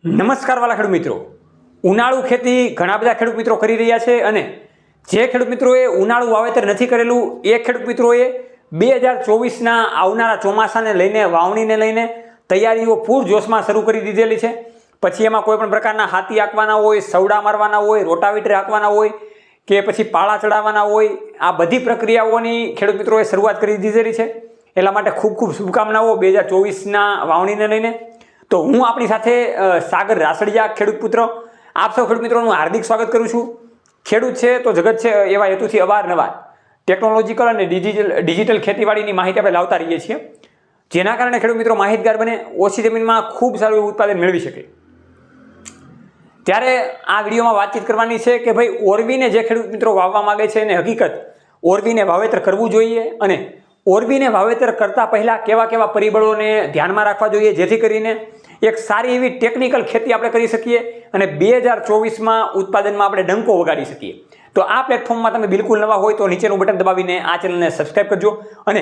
નમસ્કાર વાલા ખેડૂત મિત્રો, ઉનાળુ ખેતી ઘણા બધા ખેડૂત મિત્રો કરી રહ્યા છે અને જે ખેડૂત મિત્રોએ ઉનાળુ વાવેતર નથી કરેલું એ ખેડૂત મિત્રોએ 2024ના આવનારા ચોમાસાને લઈને વાવણીને લઈને તૈયારીઓ પૂરજોશમાં શરૂ કરી દીધેલી છે। પછી એમાં કોઈ પણ પ્રકારના હાથી હાંકવાના હોય, સવડા મારવાના હોય, રોટાવીટર હાંકવાના હોય કે પછી પાળા ચડાવવાના હોય, આ બધી પ્રક્રિયાઓની ખેડૂત મિત્રોએ શરૂઆત કરી દીધેલી છે। એટલા માટે ખૂબ ખૂબ શુભકામનાઓ 2024ના વાવણીને લઈને। તો હું આપણી સાથે સાગર રાસડિયા ખેડૂત પુત્ર આપ સૌ ખેડૂત મિત્રોનું હાર્દિક સ્વાગત કરું છું। ખેડૂત છે તો જગત છે એવા હેતુથી અવારનવાર ટેકનોલોજીકલ અને ડિજિટલ ખેતીવાડીની માહિતી આપણે લાવતા રહીએ છીએ, જેના કારણે ખેડૂત મિત્રો માહિતગાર બને, ઓછી જમીનમાં ખૂબ સારું એવું ઉત્પાદન મેળવી શકે। ત્યારે આ વિડીયોમાં વાતચીત કરવાની છે કે ભાઈ ઓરવીને જે ખેડૂત મિત્રો વાવવા માંગે છે એને હકીકત ઓરવીને વાવેતર કરવું જોઈએ અને ઓરવીને વાવેતર કરતા પહેલાં કેવા કેવા પરિબળોને ધ્યાનમાં રાખવા જોઈએ જેથી કરીને એક સારી એવી ટેકનિકલ ખેતી આપણે કરી શકીએ અને 2024માં ઉત્પાદનમાં આપણે ડંકો વગાડી શકીએ। તો આ પ્લેટફોર્મમાં તમે બિલકુલ નવા હોય તો નીચેનું બટન દબાવીને આ ચેનલને સબસ્ક્રાઈબ કરજો અને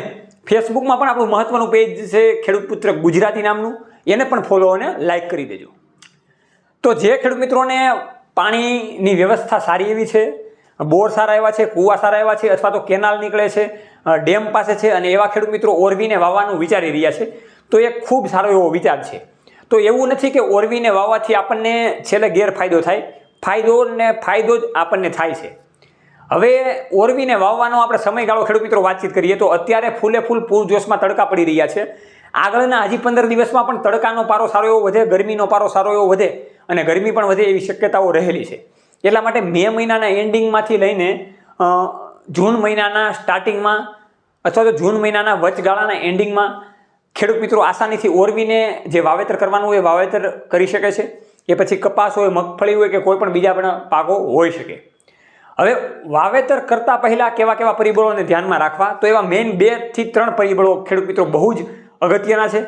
ફેસબુકમાં પણ આપણું મહત્વનું પેજ છે ખેડૂત પુત્ર ગુજરાતી નામનું, એને પણ ફોલો અને લાઇક કરી દેજો। તો જે ખેડૂત મિત્રોને પાણીની વ્યવસ્થા સારી એવી છે, બોર સારા એવા છે, કૂવા સારા એવા છે અથવા તો કેનાલ નીકળે છે, ડેમ પાસે છે અને એવા ખેડૂત મિત્રો ઓરવીને વાવવાનું વિચારી રહ્યા છે તો એ ખૂબ સારો એવો વિચાર છે। તો એવું નથી કે ઓરવીને વાવવાથી આપણને છેલ્લે ગેરફાયદો થાય, ફાયદો જ આપણને થાય છે। હવે ઓરવીને વાવવાનો આપણે સમયગાળો ખેડૂત મિત્રો વાતચીત કરીએ તો અત્યારે ફૂલે ફૂલ પૂરજોશમાં તડકા પડી રહ્યા છે। આગળના હજી 15 દિવસમાં પણ તડકાનો પારો સારો એવો વધે, ગરમીનો પારો સારો એવો વધે અને ગરમી પણ વધે એવી શક્યતાઓ રહેલી છે। એટલા માટે મે મહિનાના એન્ડિંગમાંથી લઈને જૂન મહિનાના સ્ટાર્ટિંગમાં અથવા તો જૂન મહિનાના વચગાળાના એન્ડિંગમાં ખેડૂત મિત્રો આસાનીથી ઓરવીને જે વાવેતર કરવાનું હોય એ વાવેતર કરી શકે છે। એ પછી કપાસ હોય, મગફળી હોય કે કોઈ પણ બીજા પણ પાકો હોઈ શકે। હવે વાવેતર કરતાં પહેલાં કેવા કેવા પરિબળોને ધ્યાનમાં રાખવા, તો એવા મેઇન 2 થી 3 પરિબળો ખેડૂત મિત્રો બહુ જ અગત્યના છે।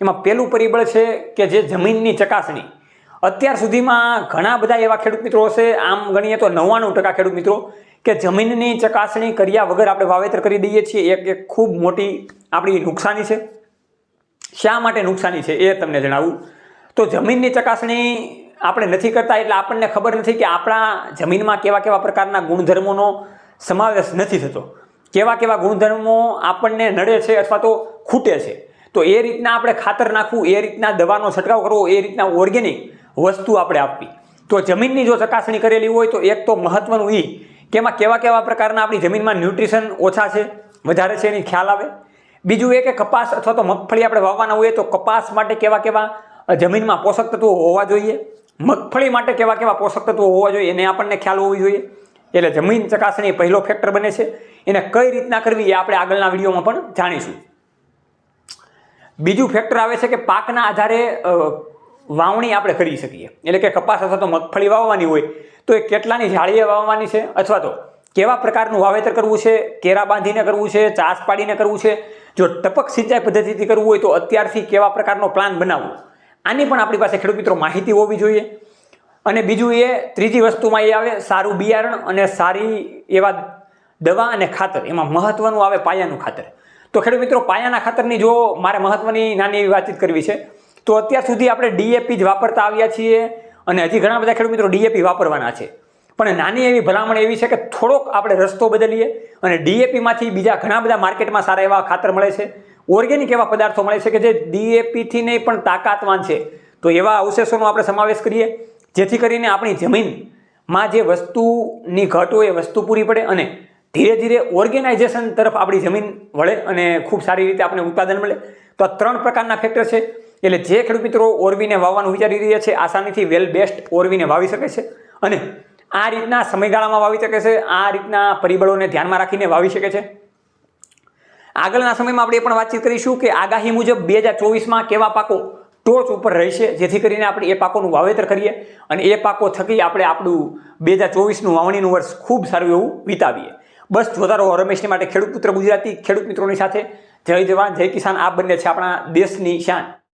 એમાં પહેલું પરિબળ છે કે જે જમીનની ચકાસણી। અત્યાર સુધીમાં ઘણા બધા એવા ખેડૂત મિત્રો હશે, આમ ગણીએ તો 99% ખેડૂત મિત્રો કે જમીનની ચકાસણી કર્યા વગર આપણે વાવેતર કરી દઈએ છીએ। એક ખૂબ મોટી આપણી નુકસાની છે। શા માટે નુકસાની છે એ તમને જણાવું તો જમીનની ચકાસણી આપણે નથી કરતા એટલે આપણને ખબર નથી કે આપણા જમીનમાં કેવા કેવા પ્રકારના ગુણધર્મોનો સમાવેશ નથી થતો, કેવા કેવા ગુણધર્મો આપણને નડે છે અથવા તો ખૂટે છે। તો એ રીતના આપણે ખાતર નાખવું, એ રીતના દવાનો છંટકાવ કરવો, એ રીતના ઓર્ગેનિક વસ્તુ આપણે આપવી। તો જમીનની જો ચકાસણી કરેલી હોય તો એક તો મહત્વનું એ કે એમાં કેવા કેવા પ્રકારના આપણી જમીનમાં ન્યુટ્રિશન ઓછા છે, વધારે છે એની ખ્યાલ આવે। બીજું એ કે કપાસ અથવા તો મગફળી આપણે વાવવાના હોઈએ તો કપાસ માટે કેવા કેવા જમીનમાં પોષક તત્વો હોવા જોઈએ, મગફળી માટે કેવા કેવા પોષક તત્વો હોવા જોઈએ એને આપણને ખ્યાલ હોવી જોઈએ। એટલે જમીન ચકાસણી પહેલો ફેક્ટર બને છે। એને કઈ રીતના કરવી એ આપણે આગળના વિડીયોમાં પણ જાણીશું। બીજું ફેક્ટર આવે છે કે પાકના આધારે વાવણી આપણે કરી શકીએ, એટલે કે કપાસ અથવા તો મગફળી વાવવાની હોય તો એ કેટલાની જાળીએ વાવવાની છે અથવા તો કેવા પ્રકારનું વાવેતર કરવું છે, કેરા બાંધીને કરવું છે, ચાસ પાડીને કરવું છે, જો ટપક સિંચાઈ પદ્ધતિથી કરવું હોય તો અત્યારથી કેવા પ્રકારનો પ્લાન બનાવવો, આની પણ આપણી પાસે ખેડૂત મિત્રો માહિતી હોવી જોઈએ। અને બીજું એ ત્રીજી વસ્તુમાં એ આવે સારું બિયારણ અને સારી એવા દવા અને ખાતર। એમાં મહત્વનું આવે પાયાનું ખાતર। તો ખેડૂત મિત્રો પાયાના ખાતરની જો મારે મહત્વની નાની એવી વાતચીત કરવી છે તો અત્યાર સુધી આપણે ડીએપી જ વાપરતા આવ્યા છીએ અને હજી ઘણા બધા ખેડૂત મિત્રો ડીએપી વાપરવાના છે, પણ નાની એવી ભલામણ એવી છે કે થોડોક આપણે રસ્તો બદલીએ અને ડીએપીમાંથી બીજા ઘણા બધા માર્કેટમાં સારા એવા ખાતર મળે છે, ઓર્ગેનિક એવા પદાર્થો મળે છે કે જે ડીએપીથી નહીં પણ તાકાતવાન છે। તો એવા અવશેષોનો આપણે સમાવેશ કરીએ જેથી કરીને આપણી જમીનમાં જે વસ્તુની ઘટ હોય એ વસ્તુ પૂરી પડે અને ધીરે ધીરે ઓર્ગેનાઇઝેશન તરફ આપણી જમીન વળે અને ખૂબ સારી રીતે આપણે ઉત્પાદન મળે। તો આ 3 પ્રકારના ફેક્ટર છે। એટલે જે ખેડૂત મિત્રો ઓરવીને વાવવાનું વિચારી રહ્યા છે આસાનીથી વેલ બેસ્ટ ઓરવીને વાવી શકે છે અને આ રીતના સમયગાળામાં વાવી શકે છે, આ રીતના પરિબળોને ધ્યાનમાં રાખીને વાવી શકે છે। આગળના સમયમાં આપણે એ પણ વાતચીત કરીશું કે આગાહી મુજબ 2024માં કેવા પાકો ટોચ ઉપર રહેશે જેથી કરીને આપણે એ પાકોનું વાવેતર કરીએ અને એ પાકો થકી આપણે આપણું 2024નું વાવણીનું વર્ષ ખૂબ સારું એવું વિતાવીએ। બસ જોતા રહો રમેશની માટે ખેડૂત પુત્ર ગુજરાતી, ખેડૂત મિત્રોની સાથે। જય જવાન જય કિસાન, આ બંને છે આપણા દેશની શાન।